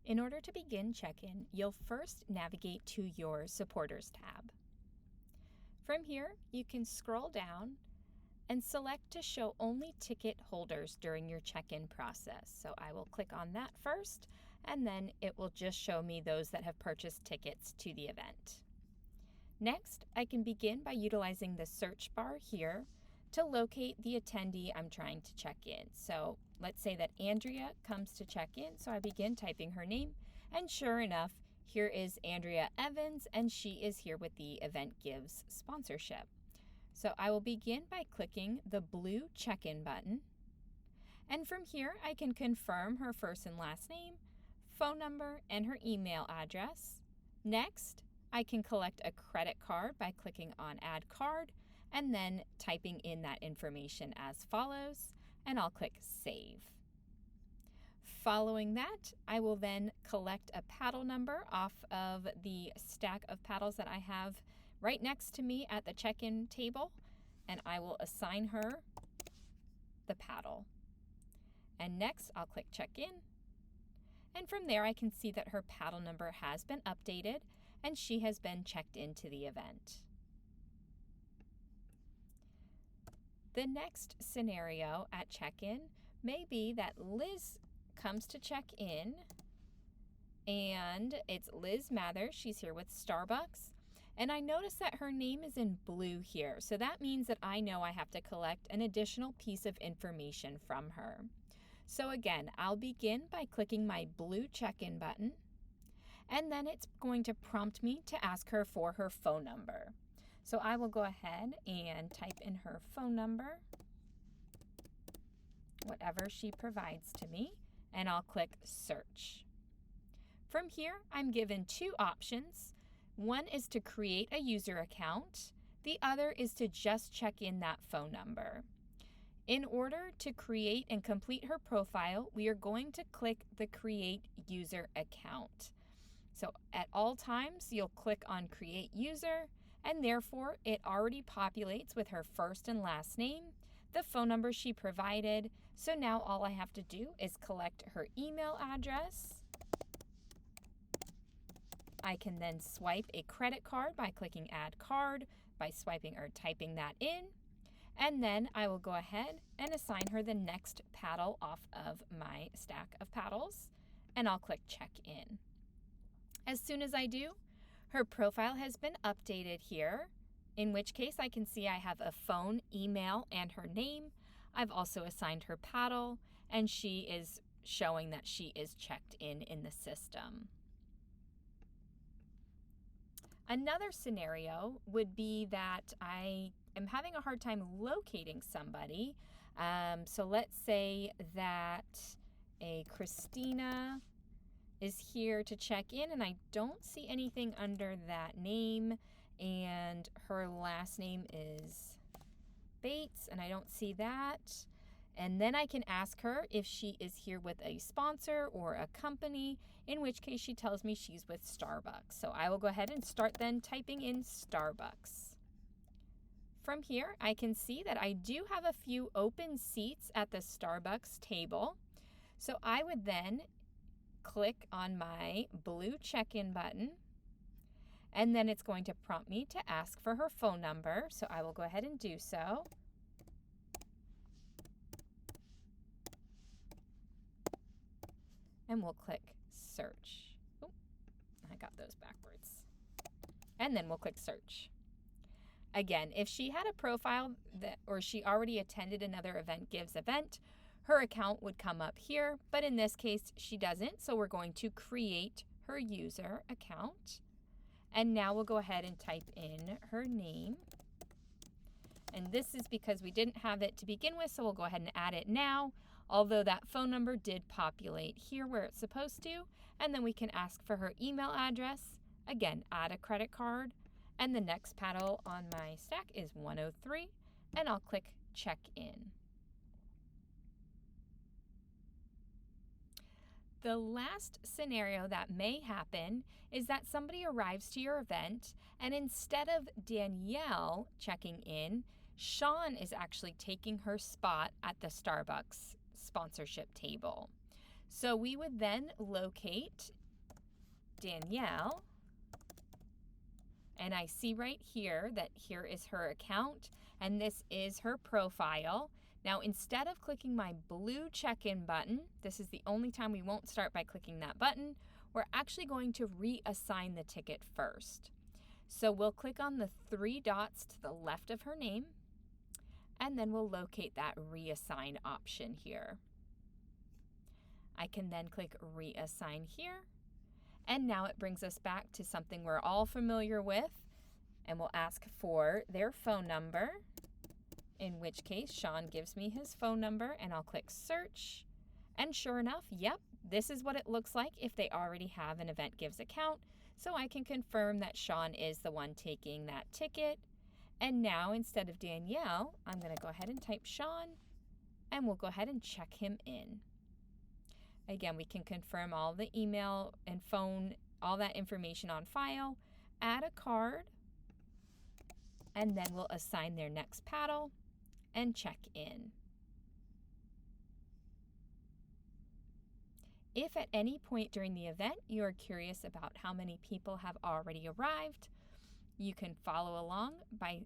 In order to begin check-in, you'll first navigate to your Supporters tab. From here, you can scroll down and select to show only ticket holders during your check-in process. So I will click on that first, and then it will just show me those that have purchased tickets to the event. Next, I can begin by utilizing the search bar here to locate the attendee I'm trying to check in. So let's say that Andrea comes to check in, so I begin typing her name, and sure enough, here is Andrea Evans, and she is here with the Event.Gives sponsorship. So I will begin by clicking the blue check-in button, and from here I can confirm her first and last name, phone number, and her email address. Next, I can collect a credit card by clicking on Add Card, and then typing in that information as follows, and I'll click Save. Following that, I will then collect a paddle number off of the stack of paddles that I have right next to me at the check-in table, and I will assign her the paddle. And next, I'll click Check In, and from there I can see that her paddle number has been updated and she has been checked into the event. The next scenario at check-in may be that Liz comes to check in, and it's Liz Mather. She's here with Starbucks, and I notice that her name is in blue here. So that means that I know I have to collect an additional piece of information from her. So again, I'll begin by clicking my blue check-in button, and then it's going to prompt me to ask her for her phone number. So I will go ahead and type in her phone number, whatever she provides to me, and I'll click Search. From here, I'm given two options. One is to create a user account. The other is to just check in that phone number. In order to create and complete her profile, we are going to click the Create User Account. So at all times, you'll click on Create User, and therefore it already populates with her first and last name, the phone number she provided. So now all I have to do is collect her email address. I can then swipe a credit card by clicking Add Card, by swiping or typing that in, and then I will go ahead and assign her the next paddle off of my stack of paddles, and I'll click Check In. As soon as I do, her profile has been updated here, in which case I can see I have a phone, email, and her name. I've also assigned her paddle, and she is showing that she is checked in the system. Another scenario would be that I am having a hard time locating somebody. So let's say that a Christina is here to check in, and I don't see anything under that name, and her last name is Bates, and I don't see that. And then I can ask her if she is here with a sponsor or a company, in which case she tells me she's with Starbucks. So I will go ahead and start then typing in Starbucks. From here, I can see that I do have a few open seats at the Starbucks table. So I would then click on my blue check-in button, and then it's going to prompt me to ask for her phone number. So I will go ahead and do so. And we'll click Search. Oh, I got those backwards. And then we'll click Search. Again, if she had a profile or she already attended another Event.Gives event, her account would come up here, but in this case, she doesn't, so we're going to create her user account. And now we'll go ahead and type in her name. And this is because we didn't have it to begin with, so we'll go ahead and add it now, although that phone number did populate here where it's supposed to. And then we can ask for her email address. Again, add a credit card. And the next paddle on my stack is 103, and I'll click Check In. The last scenario that may happen is that somebody arrives to your event, and instead of Danielle checking in, Sean is actually taking her spot at the Starbucks sponsorship table. So we would then locate Danielle, and I see right here that here is her account and this is her profile. Now, instead of clicking my blue check-in button, this is the only time we won't start by clicking that button, we're actually going to reassign the ticket first. So we'll click on the 3 dots to the left of her name, and then we'll locate that reassign option here. I can then click reassign here, and now it brings us back to something we're all familiar with, and we'll ask for their phone number, in which case Sean gives me his phone number, and I'll click search. And sure enough, yep, this is what it looks like if they already have an Event.Gives account. So I can confirm that Sean is the one taking that ticket. And now instead of Danielle, I'm going to go ahead and type Sean, and we'll go ahead and check him in. Again, we can confirm all the email and phone, all that information on file, add a card, and then we'll assign their next paddle and check in. If at any point during the event you are curious about how many people have already arrived, you can follow along by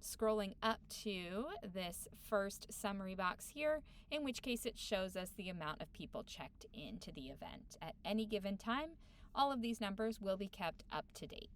scrolling up to this first summary box here, in which case it shows us the amount of people checked into the event. At any given time, all of these numbers will be kept up to date.